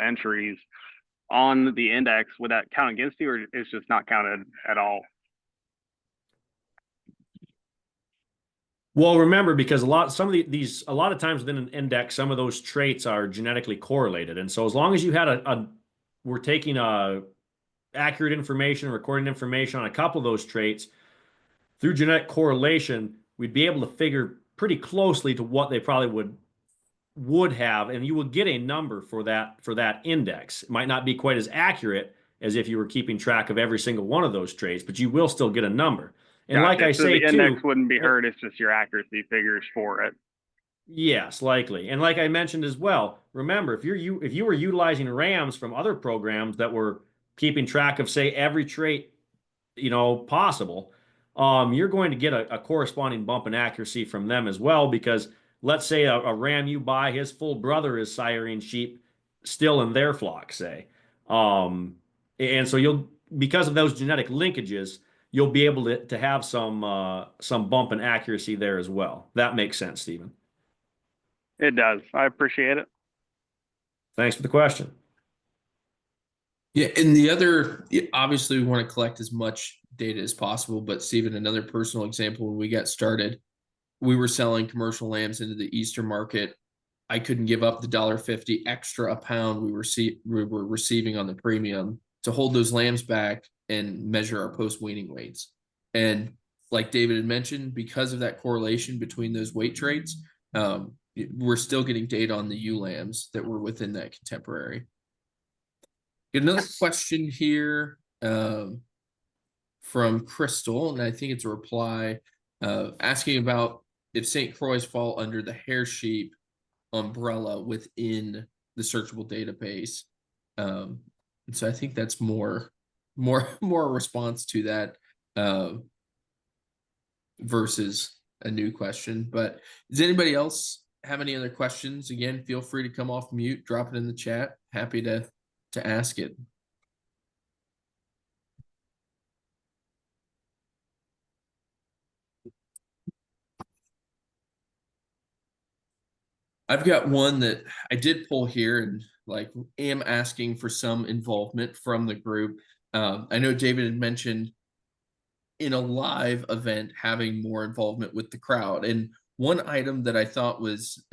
entries on the index. Would that count against you, or it's just not counted at all? Well, remember, because a lot of times within an index, some of those traits are genetically correlated. And so as long as you had we're taking accurate information, recording information on a couple of those traits through genetic correlation, we'd be able to figure pretty closely to what they probably would have, and you would get a number for that index. It might not be quite as accurate as if you were keeping track of every single one of those traits, but you will still get a number. And Gotcha. like I so say the index too, wouldn't be hurt. It's just your accuracy figures for it. yes, likely. And like I mentioned as well, remember, if you were utilizing rams from other programs that were keeping track of, say, every trait possible, you're going to get a corresponding bump in accuracy from them as well. Because let's say a ram you buy, his full brother is siring sheep still in their flock, say. And so because of those genetic linkages, you'll be able to have some bump in accuracy there as well. That makes sense, Stephen. It does. I appreciate it. Thanks for the question. Yeah, and obviously we want to collect as much data as possible, but Stephen, another personal example, when we got started, we were selling commercial lambs into the Eastern market. I couldn't give up the $1.50 extra a pound we were receiving on the premium to hold those lambs back and measure our post-weaning weights. And like David had mentioned, because of that correlation between those weight traits, we're still getting data on the ewe lambs that were within that contemporary. Get another question here from Crystal, and I think it's a reply asking about if St. Croix fall under the hair sheep umbrella within the searchable database. And so I think that's more a response to that versus a new question. But does anybody else have any other questions? Again, feel free to come off mute, drop it in the chat. Happy to ask it. I've got one that I did pull here and am asking for some involvement from the group. I know David had mentioned in a live event having more involvement with the crowd. And one item that I thought was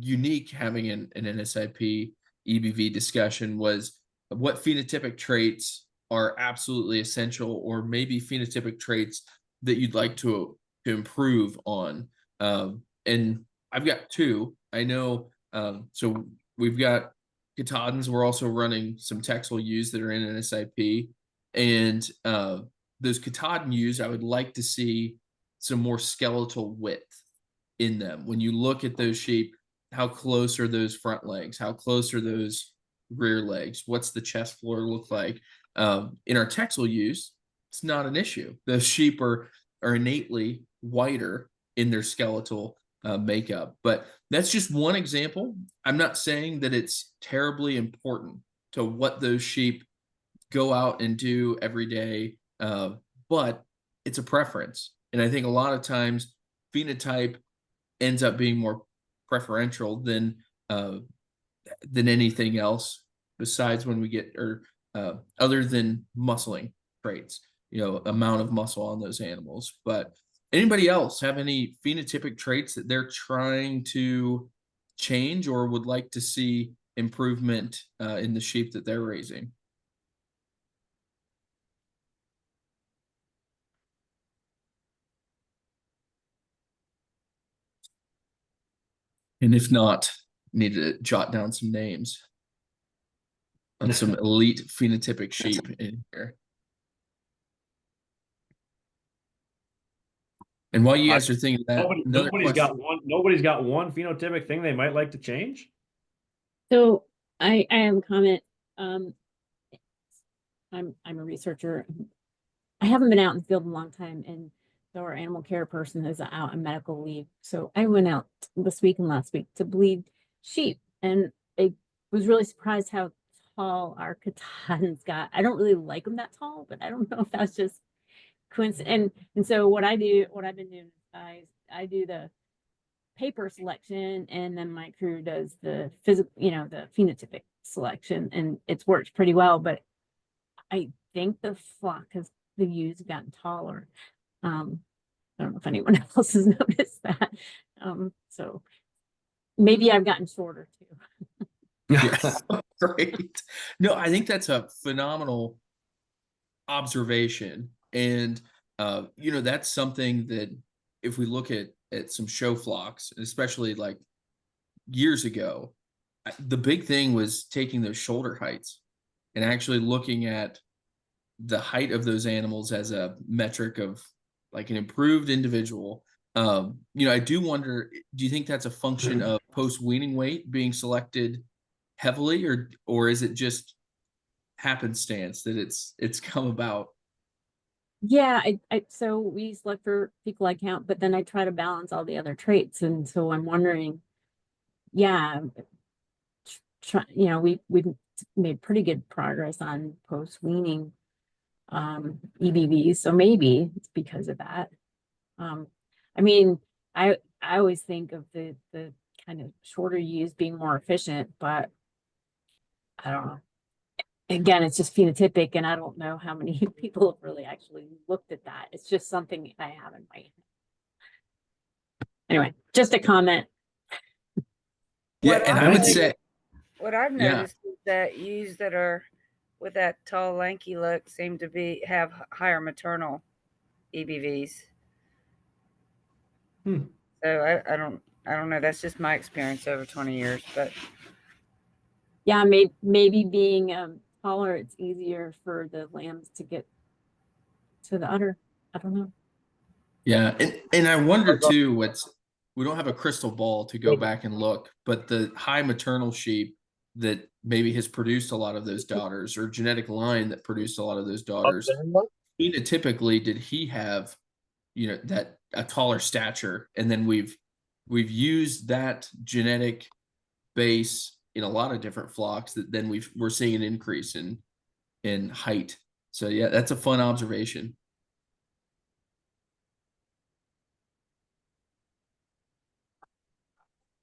unique having an NSIP EBV discussion was what phenotypic traits are absolutely essential, or maybe phenotypic traits that you'd like to improve on. And I've got two. I know, so we've got Katahdins. We're also running some Texel ewes that are in NSIP. And those Katahdin ewes, I would like to see some more skeletal width in them. When you look at those sheep, how close are those front legs? How close are those rear legs? What's the chest floor look like? In our Texel ewes, it's not an issue. Those sheep are innately wider in their skeletal makeup. But that's just one example. I'm not saying that it's terribly important to what those sheep go out and do every day, but it's a preference. And I think a lot of times phenotype ends up being more preferential than anything else, besides when we get, or other than muscling traits, amount of muscle on those animals. But anybody else have any phenotypic traits that they're trying to change or would like to see improvement in the sheep that they're raising? And if not, need to jot down some names on some elite phenotypic sheep in here. And while you guys are thinking that, nobody's got one phenotypic thing they might like to change. So I have a comment. I'm a researcher. I haven't been out in the field in a long time, and so our animal care person is out on medical leave. So I went out this week and last week to bleed sheep, and I was really surprised how tall our Katahdins got. I don't really like them that tall, but I don't know if that's just coincidence. And so what I've been doing is I do the paper selection, and then my crew does the physical, the phenotypic selection, and it's worked pretty well. But I think the flock the ewes have gotten taller. I don't know if anyone else has noticed that. So maybe I've gotten shorter too. Yeah. Great. No, I think that's a phenomenal observation. And that's something that if we look at some show flocks, especially like years ago, the big thing was taking those shoulder heights and actually looking at the height of those animals as a metric of like an improved individual. I do wonder, do you think that's a function of post-weaning weight being selected heavily, or is it just happenstance that it's come about? Yeah, so we select for fecal egg count, but then I try to balance all the other traits. And so I'm wondering, yeah, we've made pretty good progress on post-weaning EBVs. So maybe it's because of that. I mean, I always think of the kind of shorter use being more efficient, but I don't know. Again, it's just phenotypic, and I don't know how many people have really actually looked at that. It's just something I have in my head. Anyway, just a comment. Yeah, What and I I've would say, What I've yeah, noticed is that ewes that are with that tall, lanky look seem to have higher maternal EBVs. Hmm. So I don't know. That's just my experience over 20 years, but Yeah, maybe being taller, it's easier for the lambs to get to the udder. I don't know. yeah, and I wonder too. We don't have a crystal ball to go back and look, but the high maternal sheep that maybe has produced a lot of those daughters, or genetic line that produced a lot of those daughters, phenotypically, did he have, that a taller stature? And then we've used that genetic base in a lot of different flocks that then we're seeing an increase in height. So yeah, that's a fun observation.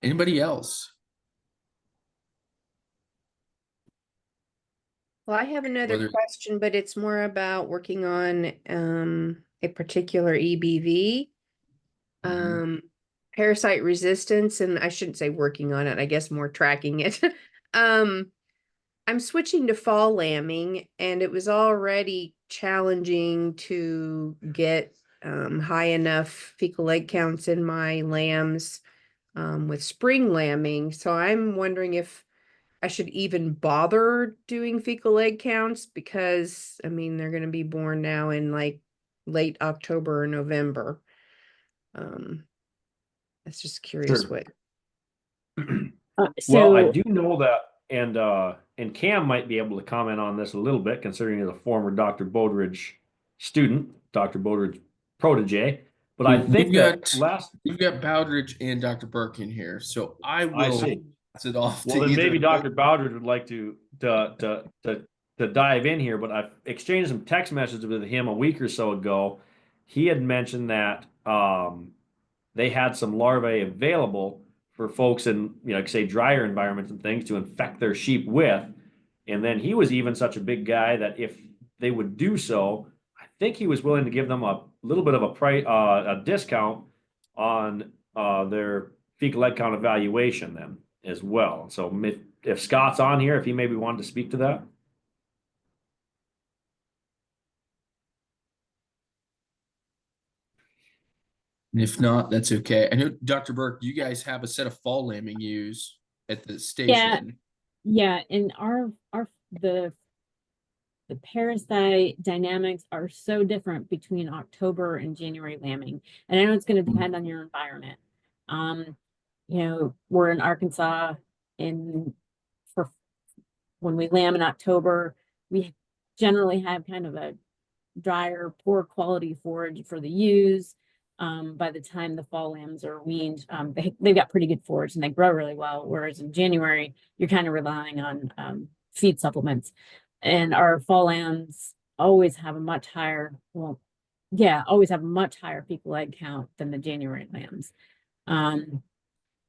Anybody else? Well, I have another Whether question, but it's more about working on a particular EBV, Mhm. parasite resistance, and I shouldn't say working on it, I guess more tracking it. Um, I'm switching to fall lambing, and it was already challenging to get high enough fecal egg counts in my lambs with spring lambing. So I'm wondering if I should even bother doing fecal egg counts, because I mean they're going to be born now in like late October or November. That's just curious Sure. what. Well, I So do know that, and Cam might be able to comment on this a little bit, considering he's a former Dr. Bodridge student, Dr. Bodridge protege. But I think that we've got Bowdridge and Dr. Burke in here, so I I will see. pass it off Well, to then either maybe of them. Dr. Bowdridge would like to dive in here, but I've exchanged some text messages with him a week or so ago. He had mentioned that they had some larvae available for folks in, like say, drier environments and things to infect their sheep with. And then he was even such a big guy that if they would do so, I think he was willing to give them a little bit of a discount on their fecal egg count evaluation then as well. So if Scott's on here, if he maybe wanted to speak to that. And if not, that's okay. I know, Dr. Burke, you guys have a set of fall lambing ewes at the station. yeah, and the parasite dynamics are so different between October and January lambing. And I know it's going to depend on your environment. We're in Arkansas, and for when we lamb in October, we generally have kind of a drier, poor quality forage for the ewes. By the time the fall lambs are weaned, they've got pretty good forage and they grow really well. Whereas in January, you're kind of relying on feed supplements. And our fall lambs always have a much higher, always have a much higher fecal egg count than the January lambs.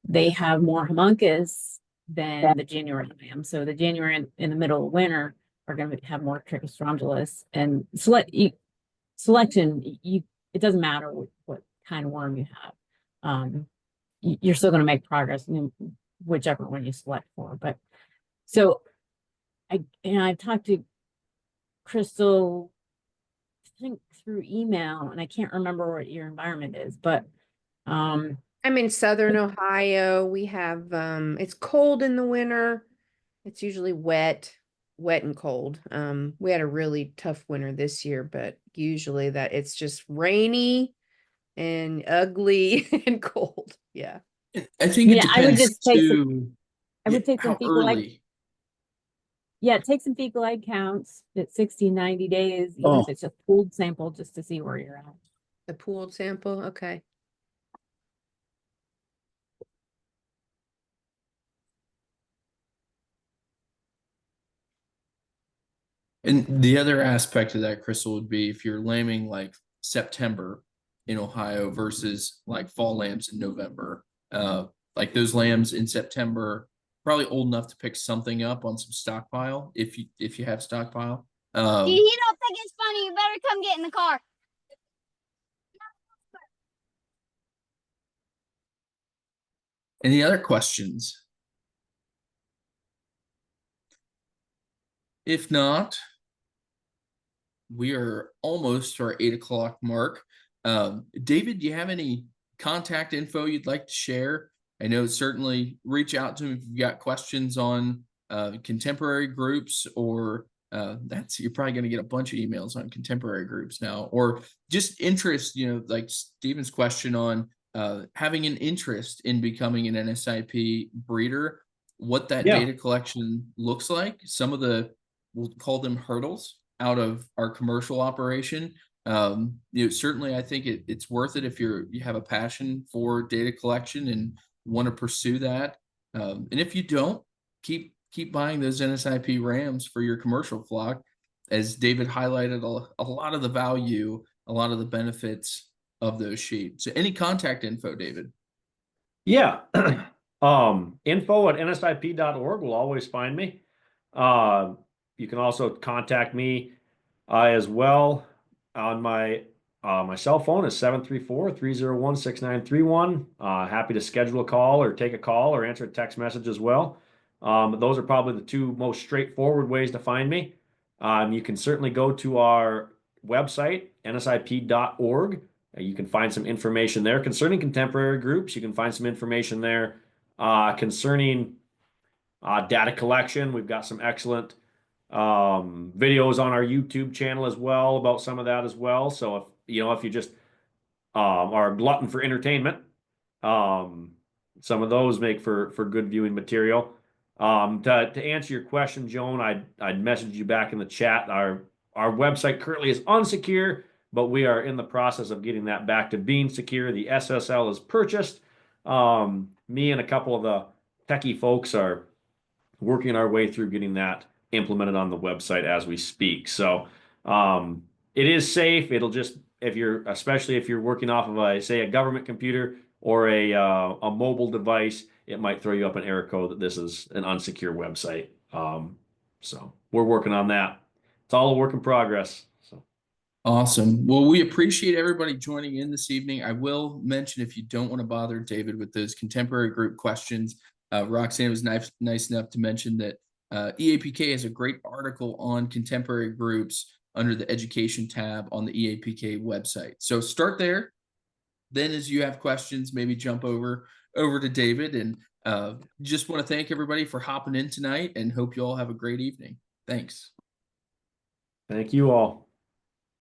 They have more homuncus than the January lamb. So the January in the middle of winter are going to have more trichostrongylus, and selection. It doesn't matter what kind of worm you have. You're still going to make progress in whichever one you select for. But so I've talked to Crystal, I think through email, and I can't remember what your environment is, but I'm in Southern Ohio. We have it's cold in the winter. It's usually wet and cold. We had a really tough winter this year, but usually that it's just rainy and ugly and cold. Yeah. I think it I would depends just take too. I would take some How fecal egg. early. Yeah, take some fecal egg counts at 60, 90 days, even if Oh. it's just pooled sample, just to see where you're at. The pooled sample, okay. And the other aspect of that, Crystal, would be if you're lambing like September in Ohio versus like fall lambs in November. Like those lambs in September, probably old enough to pick something up on some stockpile if you have stockpile. He don't think it's funny. You better come get in the car. Any other questions? If not, we are almost to our 8 o'clock mark. David, do you have any contact info you'd like to share? I know certainly reach out to him if you've got questions on contemporary groups, or you're probably going to get a bunch of emails on contemporary groups now, or just interest, like Stephen's question on having an interest in becoming an NSIP breeder, what that data collection looks like, some of the, we'll call them hurdles out of our commercial operation. Certainly I think it's worth it if you have a passion for data collection and want to pursue that. And if you don't, keep buying those NSIP rams for your commercial flock. As David highlighted, a lot of the value, a lot of the benefits of those sheep. So any contact info, David? Yeah. Info at nsip.org will always find me. You can also contact me as well on my cell phone is 734-301-6931. Happy to schedule a call or take a call or answer a text message as well. Those are probably the two most straightforward ways to find me. You can certainly go to our website, nsip.org. You can find some information there concerning contemporary groups. You can find some information there concerning data collection. We've got some excellent videos on our YouTube channel as well about some of that as well. So if you just are a glutton for entertainment, some of those make for good viewing material. To answer your question, Joan, I'd message you back in the chat. Our website currently is unsecure, but we are in the process of getting that back to being secure. The SSL is purchased. Me and a couple of the techie folks are working our way through getting that implemented on the website as we speak. So it is safe. It'll just, especially if you're working off of a government computer or a mobile device, it might throw you up an error code that this is an unsecure website. So we're working on that. It's all a work in progress. So awesome. Well, we appreciate everybody joining in this evening. I will mention, if you don't want to bother David with those contemporary group questions, Roxanne was nice enough to mention that EAPK has a great article on contemporary groups under the education tab on the EAPK website. So start there. Then as you have questions, maybe jump over to David, and just want to thank everybody for hopping in tonight and hope you all have a great evening. Thanks. thank you all.